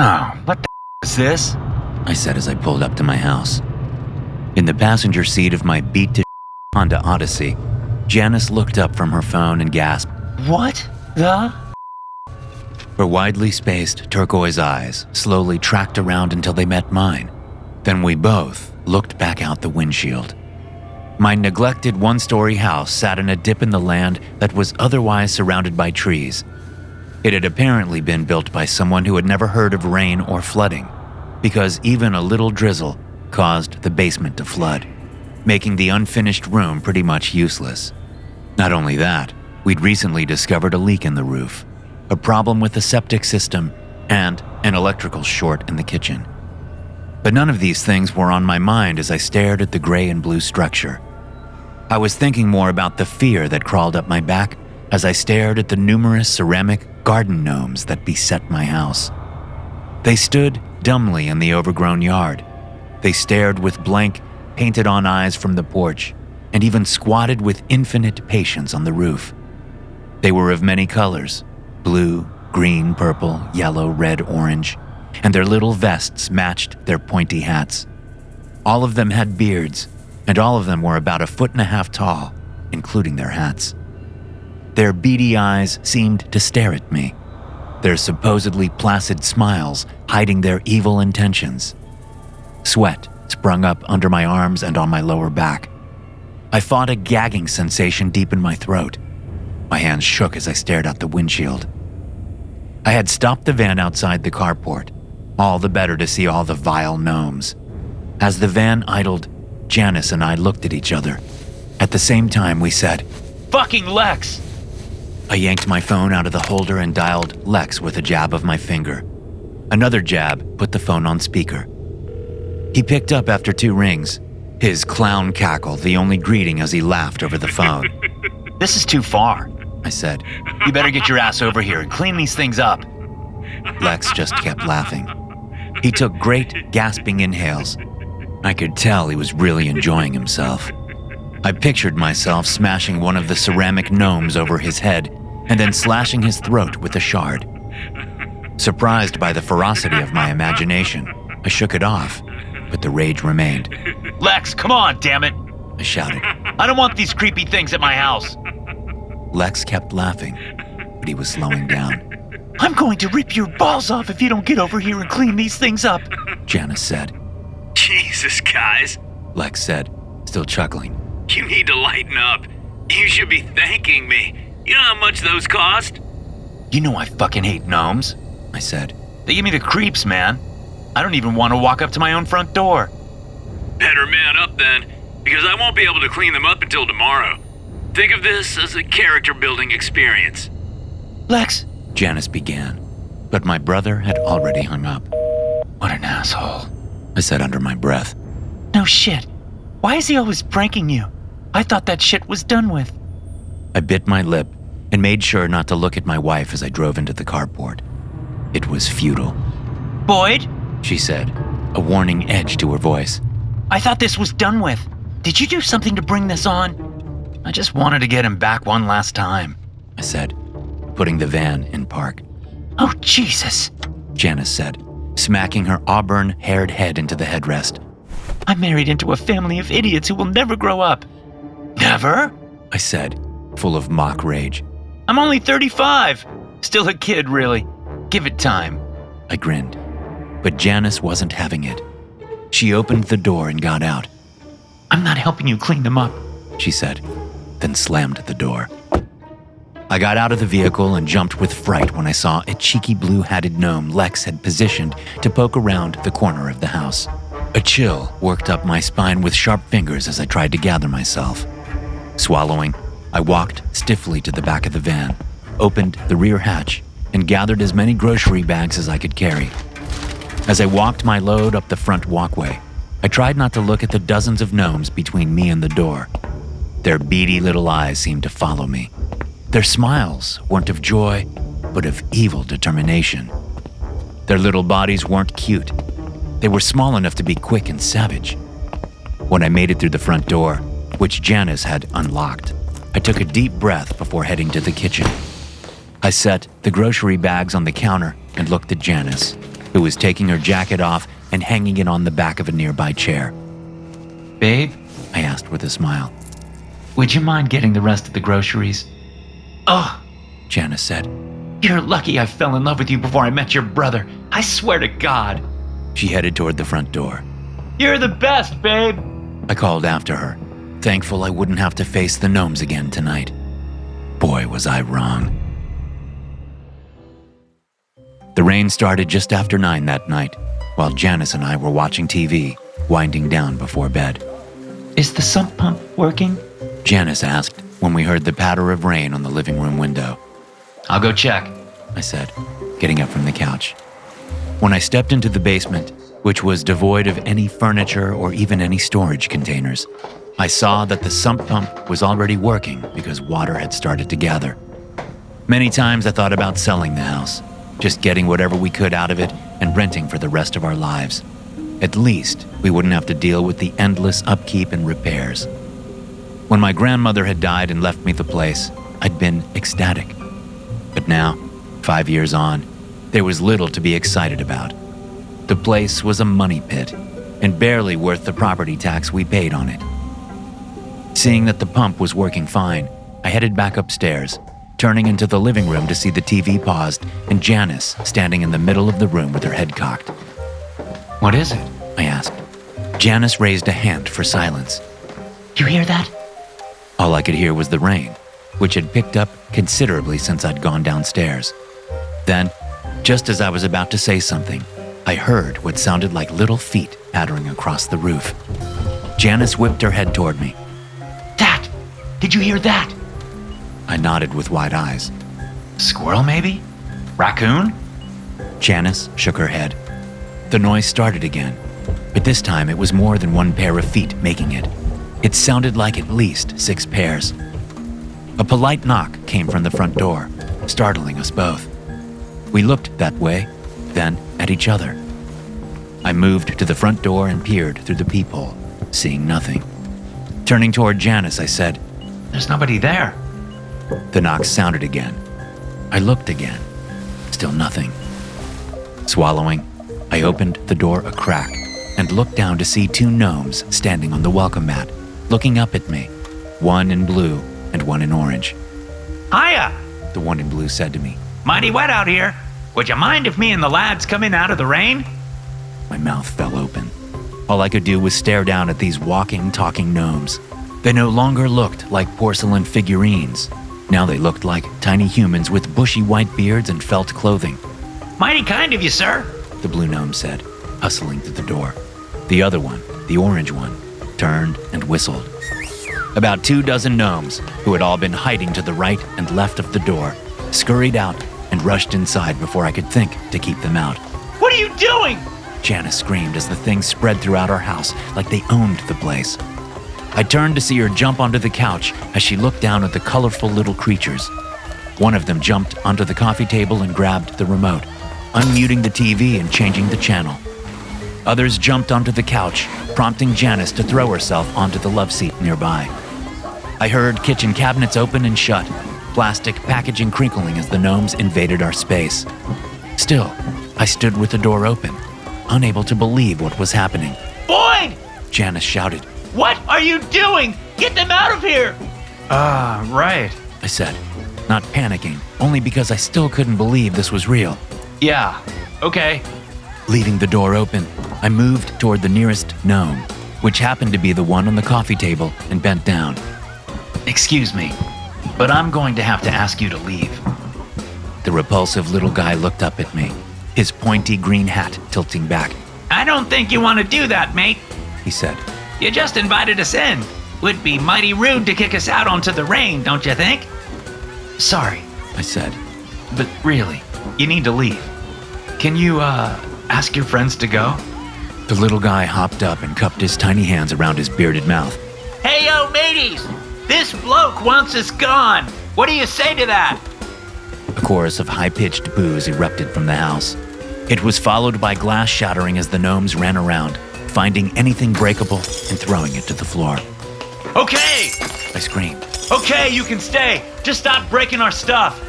Oh, what the is this? I said as I pulled up to my house. In the passenger seat of my beat-to Honda Odyssey, Janice looked up from her phone and gasped, What the? Her widely spaced turquoise eyes slowly tracked around until they met mine. Then we both looked back out the windshield. My neglected one-story house sat in a dip in the land that was otherwise surrounded by trees. It had apparently been built by someone who had never heard of rain or flooding, because even a little drizzle caused the basement to flood, making the unfinished room pretty much useless. Not only that, we'd recently discovered a leak in the roof, a problem with the septic system, and an electrical short in the kitchen. But none of these things were on my mind as I stared at the gray and blue structure. I was thinking more about the fear that crawled up my back as I stared at the numerous ceramic garden gnomes that beset my house. They stood dumbly in the overgrown yard. They stared with blank, painted-on eyes from the porch, and even squatted with infinite patience on the roof. They were of many colors: blue, green, purple, yellow, red, orange, and their little vests matched their pointy hats. All of them had beards, and all of them were about 1.5 feet tall, including their hats. Their beady eyes seemed to stare at me, their supposedly placid smiles hiding their evil intentions. Sweat sprung up under my arms and on my lower back. I fought a gagging sensation deep in my throat. My hands shook as I stared out the windshield. I had stopped the van outside the carport, all the better to see all the vile gnomes. As the van idled, Janice and I looked at each other. At the same time, we said, Fucking Lex! I yanked my phone out of the holder and dialed Lex with a jab of my finger. Another jab put the phone on speaker. He picked up after 2 rings, his clown cackle the only greeting as he laughed over the phone. This is too far, I said. You better get your ass over here and clean these things up. Lex just kept laughing. He took great, gasping inhales. I could tell he was really enjoying himself. I pictured myself smashing one of the ceramic gnomes over his head and then slashing his throat with a shard. Surprised by the ferocity of my imagination, I shook it off, but the rage remained. Lex, come on, damn it! I shouted. I don't want these creepy things at my house. Lex kept laughing, but he was slowing down. I'm going to rip your balls off if you don't get over here and clean these things up, Janice said. Jesus, guys, Lex said, still chuckling. you need to lighten up. You should be thanking me. You know how much those cost? You know I fucking hate gnomes, I said. They give me the creeps, man. I don't even want to walk up to my own front door. Better man up then, because I won't be able to clean them up until tomorrow. Think of this as a character-building experience. Lex, Janice began, but my brother had already hung up. what an asshole, I said under my breath. No shit. Why is he always pranking you? I thought that shit was done with. I bit my lip and made sure not to look at my wife as I drove into the carport. It was futile. Boyd, She said, a warning edge to her voice. I thought this was done with. Did you do something to bring this on? I just wanted to get him back one last time, I said, putting the van in park. Oh, Jesus, Janice said, smacking her auburn-haired head into the headrest. I married into a family of idiots who will never grow up. Never? I said, full of mock rage. I'm only 35. Still a kid, really. Give it time. I grinned, but Janice wasn't having it. She opened the door and got out. I'm not helping you clean them up, She said, then slammed the door. I got out of the vehicle and jumped with fright when I saw a cheeky blue-hatted gnome Lex had positioned to poke around the corner of the house. A chill worked up my spine with sharp fingers as I tried to gather myself. Swallowing, I walked stiffly to the back of the van, opened the rear hatch, and gathered as many grocery bags as I could carry. As I walked my load up the front walkway, I tried not to look at the dozens of gnomes between me and the door. Their beady little eyes seemed to follow me. Their smiles weren't of joy, but of evil determination. Their little bodies weren't cute. They were small enough to be quick and savage. When I made it through the front door, which Janice had unlocked, I took a deep breath before heading to the kitchen. I set the grocery bags on the counter and looked at Janice. who was taking her jacket off and hanging it on the back of a nearby chair. Babe, I asked with a smile. would you mind getting the rest of the groceries? Oh, Janice said. you're lucky I fell in love with you before I met your brother. I swear to God. She headed toward the front door. You're the best, babe. I called after her, thankful I wouldn't have to face the gnomes again tonight. Boy, was I wrong. The rain started just after 9 that night, while Janice and I were watching TV, winding down before bed. Is the sump pump working? Janice asked when we heard the patter of rain on the living room window. I'll go check, I said, getting up from the couch. When I stepped into the basement, which was devoid of any furniture or even any storage containers, I saw that the sump pump was already working because water had started to gather. Many times I thought about selling the house, just getting whatever we could out of it and renting for the rest of our lives. At least we wouldn't have to deal with the endless upkeep and repairs. When my grandmother had died and left me the place, I'd been ecstatic. But now, 5 years on, there was little to be excited about. The place was a money pit and barely worth the property tax we paid on it. Seeing that the pump was working fine, I headed back upstairs, turning into the living room to see the TV paused and Janice standing in the middle of the room with her head cocked. What is it? I asked. Janice raised a hand for silence. You hear that? All I could hear was the rain, which had picked up considerably since I'd gone downstairs. Then, just as I was about to say something, I heard what sounded like little feet pattering across the roof. Janice whipped her head toward me. That! Did you hear that? I nodded with wide eyes. Squirrel, maybe? Raccoon? Janice shook her head. The noise started again, but this time it was more than one pair of feet making it. It sounded like at least 6 pairs. A polite knock came from the front door, startling us both. We looked that way, then at each other. I moved to the front door and peered through the peephole, seeing nothing. Turning toward Janice, I said, There's nobody there. The knock sounded again. I looked again. Still nothing. Swallowing, I opened the door a crack and looked down to see 2 gnomes standing on the welcome mat, looking up at me, one in blue and one in orange. Hiya! The one in blue said to me. Mighty wet out here. Would you mind if me and the lads come in out of the rain? My mouth fell open. All I could do was stare down at these walking, talking gnomes. They no longer looked like porcelain figurines. Now they looked like tiny humans with bushy white beards and felt clothing. Mighty kind of you, sir. The blue gnome said, hustling to the door. The other one, the orange one, turned and whistled. About 24 gnomes, who had all been hiding to the right and left of the door, scurried out and rushed inside before I could think to keep them out. What are you doing? Janice screamed as the things spread throughout our house like they owned the place. I turned to see her jump onto the couch as she looked down at the colorful little creatures. One of them jumped onto the coffee table and grabbed the remote, unmuting the TV and changing the channel. Others jumped onto the couch, prompting Janice to throw herself onto the loveseat nearby. I heard kitchen cabinets open and shut, plastic packaging crinkling as the gnomes invaded our space. Still, I stood with the door open, unable to believe what was happening. Boyd! Janice shouted. What are you doing? Get them out of here! Right. I said, not panicking, only because I still couldn't believe this was real. Yeah, okay. Leaving the door open, I moved toward the nearest gnome, which happened to be the one on the coffee table, and bent down. Excuse me, but I'm going to have to ask you to leave. The repulsive little guy looked up at me, his pointy green hat tilting back. I don't think you want to do that, mate. He said. You just invited us in. Would be mighty rude to kick us out onto the rain, don't you think? Sorry, I said. but really, you need to leave. Can you, ask your friends to go? The little guy hopped up and cupped his tiny hands around his bearded mouth. Hey, yo, mateys! This bloke wants us gone. What do you say to that? A chorus of high-pitched boos erupted from the house. It was followed by glass shattering as the gnomes ran around, finding anything breakable and throwing it to the floor. Okay! I screamed. Okay, you can stay. Just stop breaking our stuff.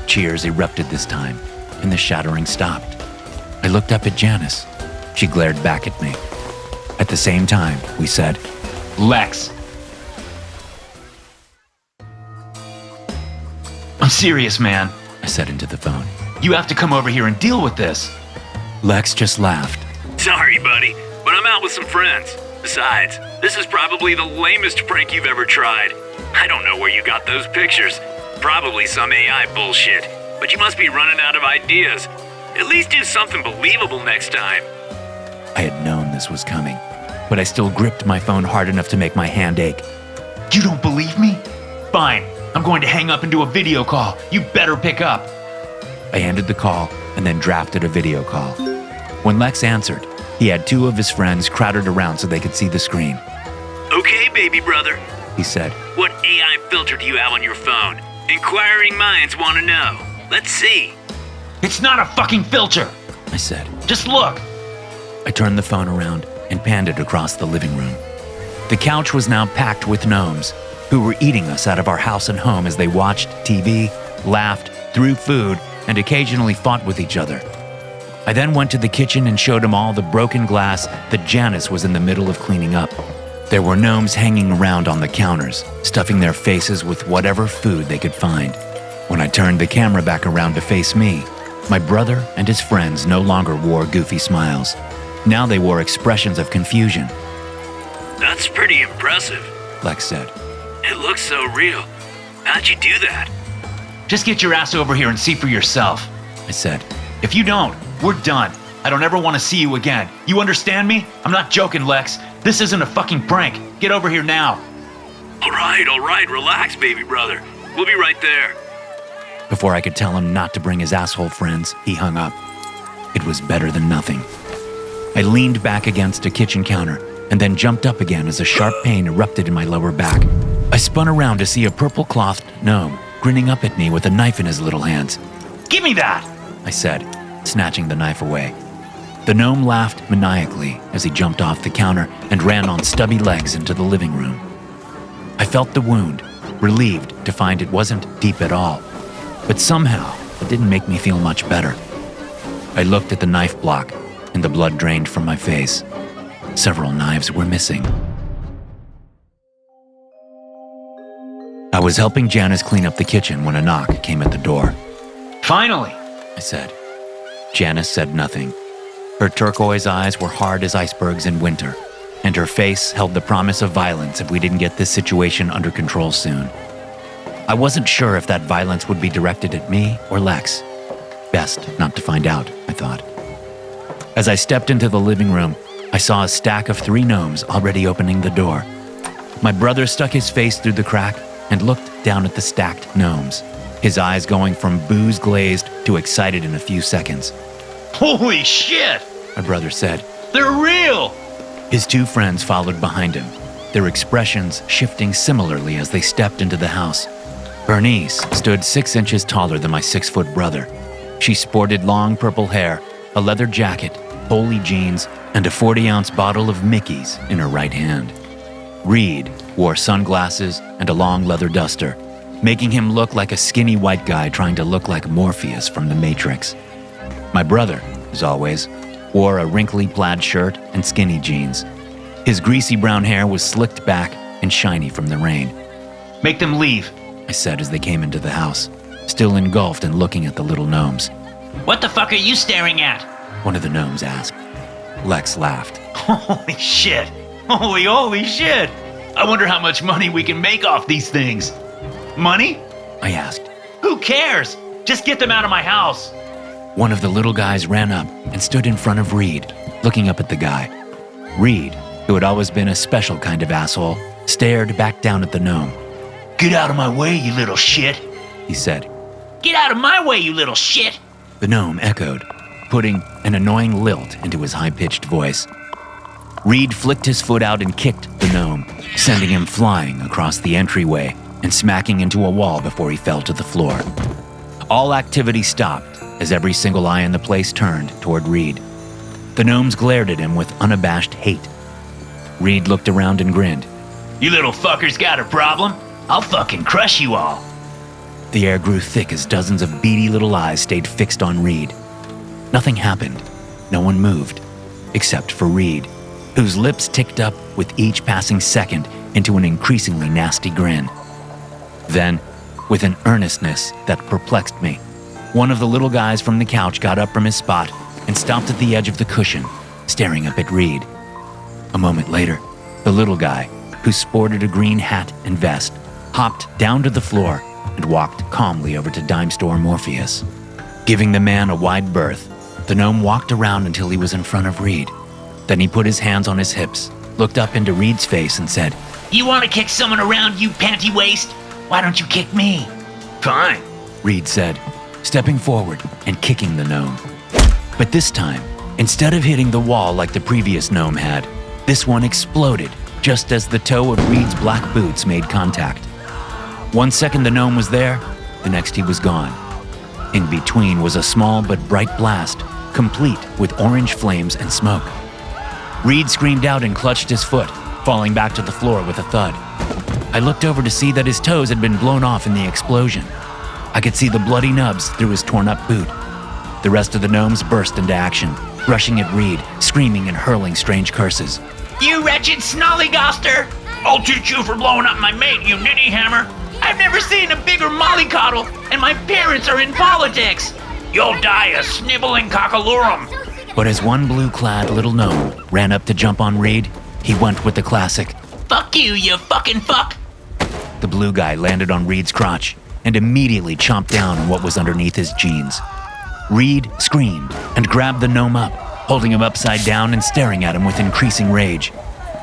Cheers erupted this time, and the shattering stopped. I looked up at Janice. She glared back at me. At the same time, we said, Lex. I'm serious, man. I said into the phone. You have to come over here and deal with this. Lex just laughed. Sorry, buddy, but I'm out with some friends. Besides, this is probably the lamest prank you've ever tried. I don't know where you got those pictures. Probably some AI bullshit. But you must be running out of ideas. At least do something believable next time. I had known this was coming, but I still gripped my phone hard enough to make my hand ache. You don't believe me? Fine. I'm going to hang up and do a video call. You better pick up. I ended the call and then drafted a video call. When Lex answered, he had two of his friends crowded around so they could see the screen. Okay, baby brother, He said, what AI filter do you have on your phone? Inquiring minds want to know. Let's see. It's not a fucking filter. I said. Just look. I turned the phone around and panned it across the living room. The couch was now packed with gnomes who were eating us out of our house and home as they watched TV, laughed, threw food, and occasionally fought with each other. I then went to the kitchen and showed him all the broken glass that Janice was in the middle of cleaning up. There were gnomes hanging around on the counters, stuffing their faces with whatever food they could find. When I turned the camera back around to face me, my brother and his friends no longer wore goofy smiles. Now they wore expressions of confusion. That's pretty impressive. Lex said. It looks so real. How'd you do that? Just get your ass over here and see for yourself. I said. If you don't, we're done. I don't ever want to see you again. You understand me? I'm not joking, Lex. This isn't a fucking prank. Get over here now. All right, relax, baby brother. We'll be right there. Before I could tell him not to bring his asshole friends, he hung up. It was better than nothing. I leaned back against a kitchen counter and then jumped up again as a sharp pain erupted in my lower back. I spun around to see a purple-clothed gnome grinning up at me with a knife in his little hands. Give me that! I said, snatching the knife away. The gnome laughed maniacally as he jumped off the counter and ran on stubby legs into the living room. I felt the wound, relieved to find it wasn't deep at all, but somehow it didn't make me feel much better. I looked at the knife block and the blood drained from my face. Several knives were missing. I was helping Janice clean up the kitchen when a knock came at the door. Finally, I said. Janice said nothing. Her turquoise eyes were hard as icebergs in winter, and her face held the promise of violence if we didn't get this situation under control soon. I wasn't sure if that violence would be directed at me or Lex. Best not to find out, I thought. As I stepped into the living room, I saw a stack of 3 gnomes already opening the door. My brother stuck his face through the crack and looked down at the stacked gnomes, his eyes going from booze-glazed to excited in a few seconds. Holy shit! My brother said. They're real! His 2 friends followed behind him, their expressions shifting similarly as they stepped into the house. Bernice stood 6 inches taller than my 6-foot brother. She sported long purple hair, a leather jacket, holey jeans, and a 40-ounce bottle of Mickey's in her right hand. Reed wore sunglasses and a long leather duster, making him look like a skinny white guy trying to look like Morpheus from The Matrix. My brother, as always, wore a wrinkly plaid shirt and skinny jeans. His greasy brown hair was slicked back and shiny from the rain. Make them leave, I said as they came into the house, still engulfed and looking at the little gnomes. What the fuck are you staring at? One of the gnomes asked. Lex laughed. Holy shit! Holy shit! I wonder how much money we can make off these things. Money? I asked. Who cares? Just get them out of my house. One of the little guys ran up and stood in front of Reed, looking up at the guy. Reed, who had always been a special kind of asshole, stared back down at the gnome. Get out of my way, you little shit, he said. Get out of my way, you little shit! The gnome echoed, putting an annoying lilt into his high-pitched voice. Reed flicked his foot out and kicked the gnome, sending him flying across the entryway and smacking into a wall before he fell to the floor. All activity stopped as every single eye in the place turned toward Reed. The gnomes glared at him with unabashed hate. Reed looked around and grinned. You little fuckers got a problem? I'll fucking crush you all. The air grew thick as dozens of beady little eyes stayed fixed on Reed. Nothing happened. no one moved, except for Reed, whose lips ticked up with each passing second into an increasingly nasty grin. Then, with an earnestness that perplexed me, one of the little guys from the couch got up from his spot and stopped at the edge of the cushion, staring up at Reed. A moment later, the little guy, who sported a green hat and vest, hopped down to the floor and walked calmly over to dime store Morpheus. Giving the man a wide berth, the gnome walked around until he was in front of Reed. Then he put his hands on his hips, looked up into Reed's face and said, You want to kick someone around, you panty waist? Why don't you kick me? Fine. Reed said, stepping forward and kicking the gnome. But this time, instead of hitting the wall like the previous gnome had, this one exploded just as the toe of Reed's black boots made contact. 1 second the gnome was there, the next he was gone. In between was a small but bright blast, complete with orange flames and smoke. Reed screamed out and clutched his foot, falling back to the floor with a thud. I looked over to see that his toes had been blown off in the explosion. I could see the bloody nubs through his torn-up boot. The rest of the gnomes burst into action, rushing at Reed, screaming and hurling strange curses. You wretched snollygoster! I'll teach you for blowing up my mate, you nitty hammer! I've never seen a bigger mollycoddle, and my parents are in politics! You'll die a sniveling cockalorum! But as one blue-clad little gnome ran up to jump on Reed, he went with the classic, Fuck you, you fucking fuck! The blue guy landed on Reed's crotch and immediately chomped down on what was underneath his jeans. Reed screamed and grabbed the gnome up, holding him upside down and staring at him with increasing rage.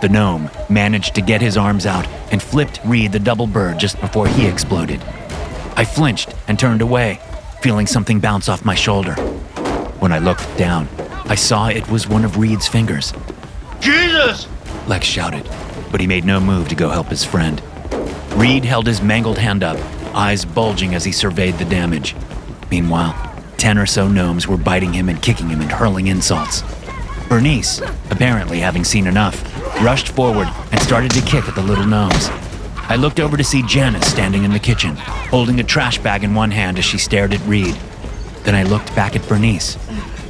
The gnome managed to get his arms out and flipped Reed the double bird just before he exploded. I flinched and turned away, feeling something bounce off my shoulder. When I looked down, I saw it was one of Reed's fingers. Jesus! Lex shouted, but he made no move to go help his friend. Reed held his mangled hand up, eyes bulging as he surveyed the damage. Meanwhile, 10 or so gnomes were biting him and kicking him and hurling insults. Bernice, apparently having seen enough, rushed forward and started to kick at the little gnomes. I looked over to see Janice standing in the kitchen, holding a trash bag in one hand as she stared at Reed. Then I looked back at Bernice.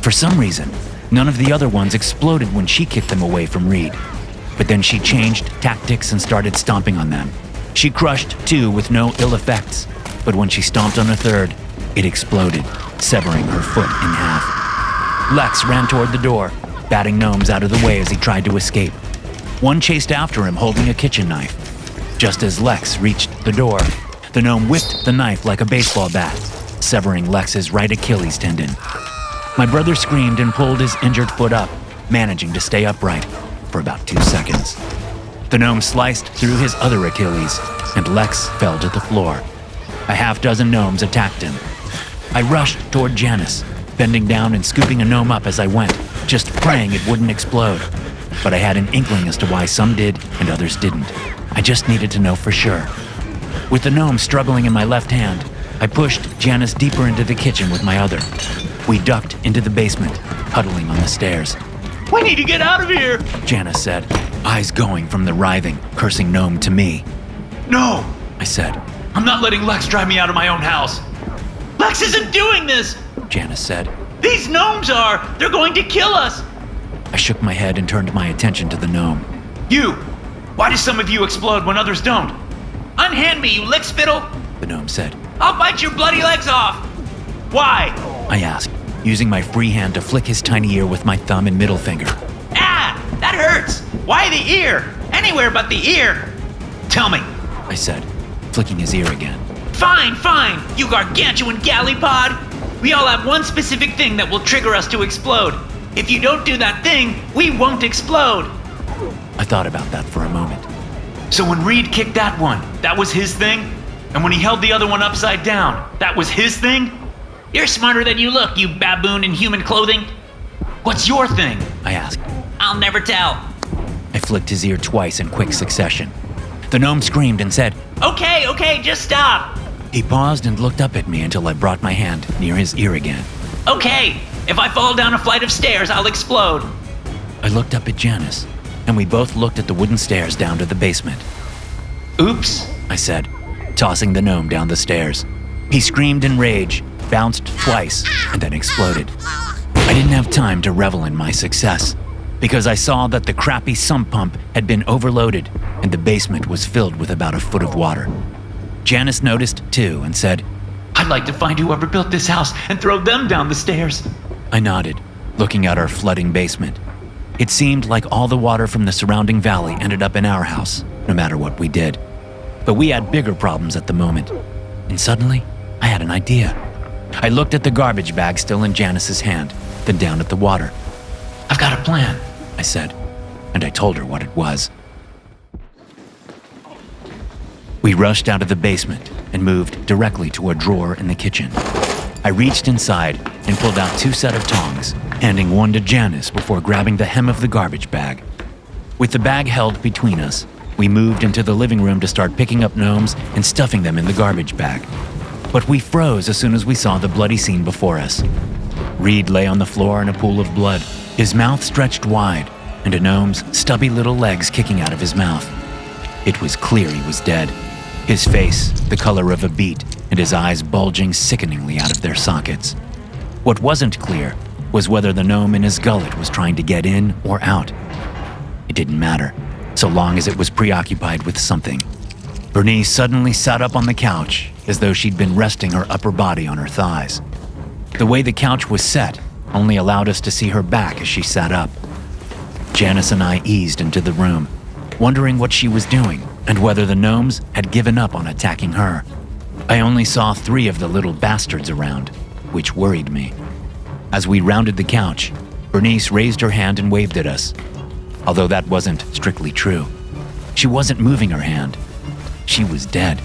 For some reason, none of the other ones exploded when she kicked them away from Reed. But then she changed tactics and started stomping on them. She crushed 2 with no ill effects, but when she stomped on a third, it exploded, severing her foot in half. Lex ran toward the door, batting gnomes out of the way as he tried to escape. One chased after him holding a kitchen knife. Just as Lex reached the door, the gnome whipped the knife like a baseball bat, severing Lex's right Achilles tendon. My brother screamed and pulled his injured foot up, managing to stay upright for about 2 seconds. The gnome sliced through his other Achilles, and Lex fell to the floor. A half-dozen gnomes attacked him. I rushed toward Janice, bending down and scooping a gnome up as I went, just praying it wouldn't explode. But I had an inkling as to why some did and others didn't. I just needed to know for sure. With the gnome struggling in my left hand, I pushed Janice deeper into the kitchen with my other. We ducked into the basement, huddling on the stairs. We need to get out of here! Janice said, eyes going from the writhing, cursing gnome to me. No! I said. I'm not letting Lex drive me out of my own house! Lex isn't doing this! Janice said. These gnomes are! They're going to kill us! I shook my head and turned my attention to the gnome. You! Why do some of you explode when others don't? Unhand me, you lick spittle! The gnome said. I'll bite your bloody legs off! Why? I asked, using my free hand to flick his tiny ear with my thumb and middle finger. Ah! That hurts! Why the ear? Anywhere but the ear! Tell me! I said, flicking his ear again. Fine, you gargantuan galleypod! We all have one specific thing that will trigger us to explode. If you don't do that thing, we won't explode! I thought about that for a moment. So when Reed kicked that one, that was his thing? And when he held the other one upside down, that was his thing? You're smarter than you look, you baboon in human clothing. What's your thing? I asked. I'll never tell. I flicked his ear twice in quick succession. The gnome screamed and said, Okay, just stop. He paused and looked up at me until I brought my hand near his ear again. Okay, if I fall down a flight of stairs, I'll explode. I looked up at Janice, and we both looked at the wooden stairs down to the basement. Oops, I said, tossing the gnome down the stairs. He screamed in rage, bounced twice, and then exploded. I didn't have time to revel in my success, because I saw that the crappy sump pump had been overloaded and the basement was filled with about a foot of water. Janice noticed too and said, "I'd like to find whoever built this house and throw them down the stairs." I nodded, looking at our flooding basement. It seemed like all the water from the surrounding valley ended up in our house, no matter what we did. But we had bigger problems at the moment. And suddenly, I had an idea. I looked at the garbage bag still in Janice's hand, then down at the water. "I've got a plan," I said, and I told her what it was. We rushed out of the basement and moved directly to a drawer in the kitchen. I reached inside and pulled out 2 sets of tongs, handing one to Janice before grabbing the hem of the garbage bag. With the bag held between us, we moved into the living room to start picking up gnomes and stuffing them in the garbage bag. But we froze as soon as we saw the bloody scene before us. Reed lay on the floor in a pool of blood, his mouth stretched wide, and a gnome's stubby little legs kicking out of his mouth. It was clear he was dead, his face the color of a beet, and his eyes bulging sickeningly out of their sockets. What wasn't clear was whether the gnome in his gullet was trying to get in or out. It didn't matter, so long as it was preoccupied with something. Bernice suddenly sat up on the couch as though she'd been resting her upper body on her thighs. The way the couch was set only allowed us to see her back as she sat up. Janice and I eased into the room, wondering what she was doing and whether the gnomes had given up on attacking her. I only saw 3 of the little bastards around, which worried me. As we rounded the couch, Bernice raised her hand and waved at us. Although that wasn't strictly true. She wasn't moving her hand. She was dead,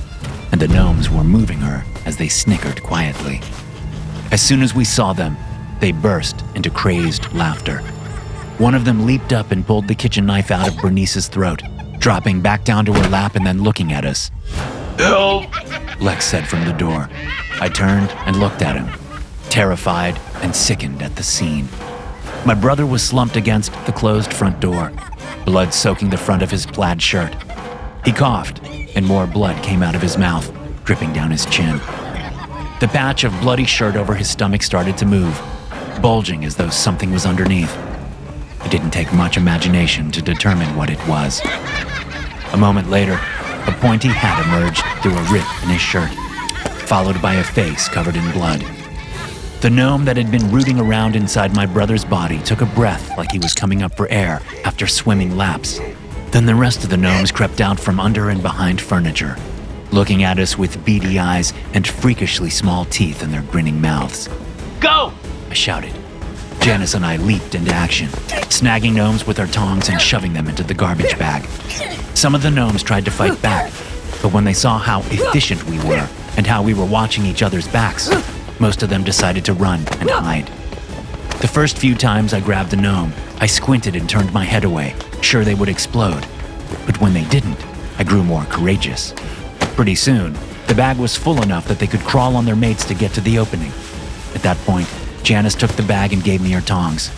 and the gnomes were moving her as they snickered quietly. As soon as we saw them, they burst into crazed laughter. One of them leaped up and pulled the kitchen knife out of Bernice's throat, dropping back down to her lap and then looking at us. "Help!" Lex said from the door. I turned and looked at him, terrified and sickened at the scene. My brother was slumped against the closed front door, blood soaking the front of his plaid shirt. He coughed, and more blood came out of his mouth, dripping down his chin. The patch of bloody shirt over his stomach started to move, bulging as though something was underneath. It didn't take much imagination to determine what it was. A moment later, a pointy hat emerged through a rip in his shirt, followed by a face covered in blood. The gnome that had been rooting around inside my brother's body took a breath like he was coming up for air after swimming laps. Then the rest of the gnomes crept out from under and behind furniture, looking at us with beady eyes and freakishly small teeth in their grinning mouths. "Go!" I shouted. Janice and I leaped into action, snagging gnomes with our tongs and shoving them into the garbage bag. Some of the gnomes tried to fight back, but when they saw how efficient we were and how we were watching each other's backs, most of them decided to run and hide. The first few times I grabbed a gnome, I squinted and turned my head away, sure they would explode. But when they didn't, I grew more courageous. Pretty soon, the bag was full enough that they could crawl on their mates to get to the opening. At that point, Janice took the bag and gave me her tongs.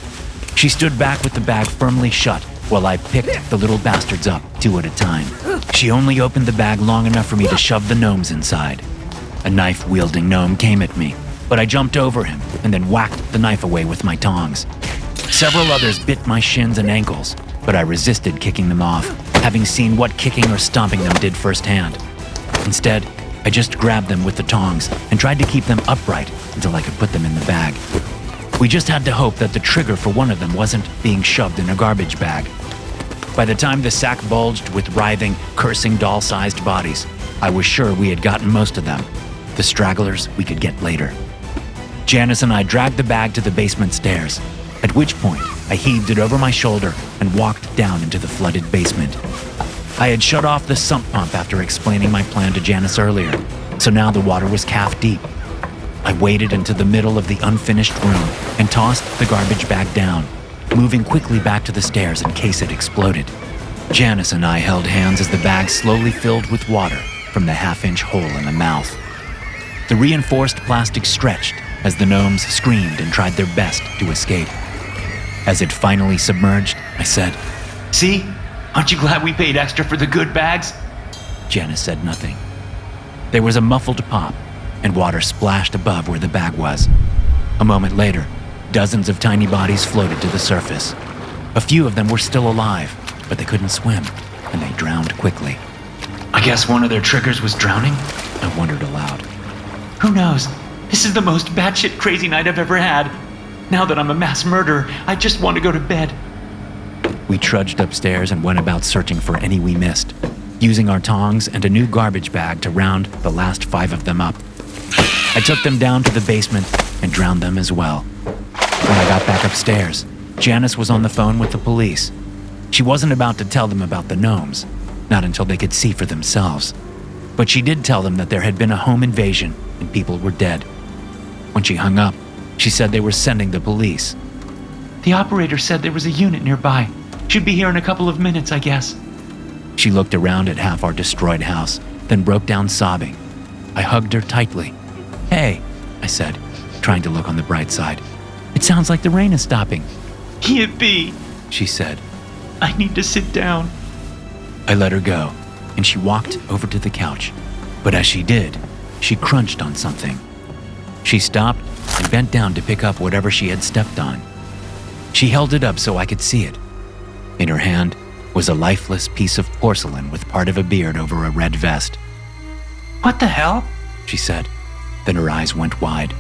She stood back with the bag firmly shut while I picked the little bastards up 2 at a time. She only opened the bag long enough for me to shove the gnomes inside. A knife-wielding gnome came at me, but I jumped over him and then whacked the knife away with my tongs. Several others bit my shins and ankles, but I resisted kicking them off, having seen what kicking or stomping them did firsthand. Instead, I just grabbed them with the tongs and tried to keep them upright until I could put them in the bag. We just had to hope that the trigger for one of them wasn't being shoved in a garbage bag. By the time the sack bulged with writhing, cursing doll-sized bodies, I was sure we had gotten most of them. The stragglers we could get later. Janice and I dragged the bag to the basement stairs, at which point I heaved it over my shoulder and walked down into the flooded basement. I had shut off the sump pump after explaining my plan to Janice earlier, so now the water was calf deep. I waded into the middle of the unfinished room and tossed the garbage bag down, moving quickly back to the stairs in case it exploded. Janice and I held hands as the bag slowly filled with water from the half-inch hole in the mouth. The reinforced plastic stretched as the gnomes screamed and tried their best to escape. As it finally submerged, I said, "See? Aren't you glad we paid extra for the good bags?" Janice said nothing. There was a muffled pop, and water splashed above where the bag was. A moment later, Dozens of tiny bodies floated to the surface. A few of them were still alive, but they couldn't swim, and they drowned quickly. I guess one of their triggers was drowning? I wondered aloud. Who knows? This is the most batshit crazy night I've ever had. Now that I'm a mass murderer, I just want to go to bed. We trudged upstairs and went about searching for any we missed, using our tongs and a new garbage bag to round the last 5 of them up. I took them down to the basement and drowned them as well. When I got back upstairs, Janice was on the phone with the police. She wasn't about to tell them about the gnomes, not until they could see for themselves. But she did tell them that there had been a home invasion and people were dead. When she hung up, she said they were sending the police. The operator said there was a unit nearby. Should be here in a couple of minutes, I guess. She looked around at half our destroyed house, then broke down sobbing. I hugged her tightly. "Hey," I said, trying to look on the bright side. "It sounds like the rain is stopping." "Yippee," she said. "I need to sit down." I let her go, and she walked over to the couch. But as she did, she crunched on something. She stopped and bent down to pick up whatever she had stepped on. She held it up so I could see it. In her hand was a lifeless piece of porcelain with part of a beard over a red vest. "What the hell?" she said. Then her eyes went wide.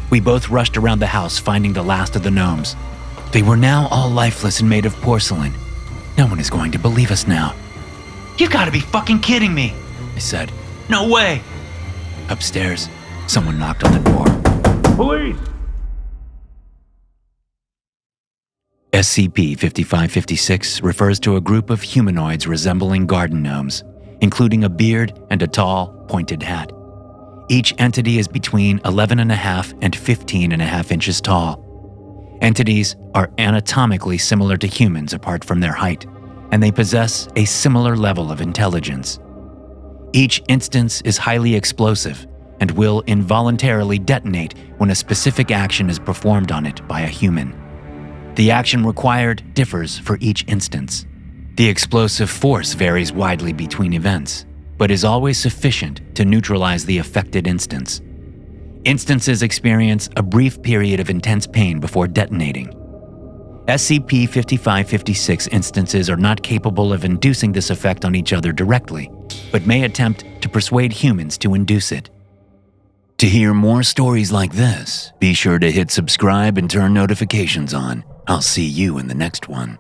We both rushed around the house, finding the last of the gnomes. They were now all lifeless and made of porcelain. No one is going to believe us now, "You gotta be fucking kidding me." I said. "No way." Upstairs, someone knocked on the door. "Police!" SCP-5556 refers to a group of humanoids resembling garden gnomes, including a beard and a tall, pointed hat. Each entity is between 11.5 and 15.5 inches tall. Entities are anatomically similar to humans apart from their height, and they possess a similar level of intelligence. Each instance is highly explosive and will involuntarily detonate when a specific action is performed on it by a human. The action required differs for each instance. The explosive force varies widely between events, but is always sufficient to neutralize the affected instance. Instances experience a brief period of intense pain before detonating. SCP-5556 instances are not capable of inducing this effect on each other directly, but may attempt to persuade humans to induce it. To hear more stories like this, be sure to hit subscribe and turn notifications on. I'll see you in the next one.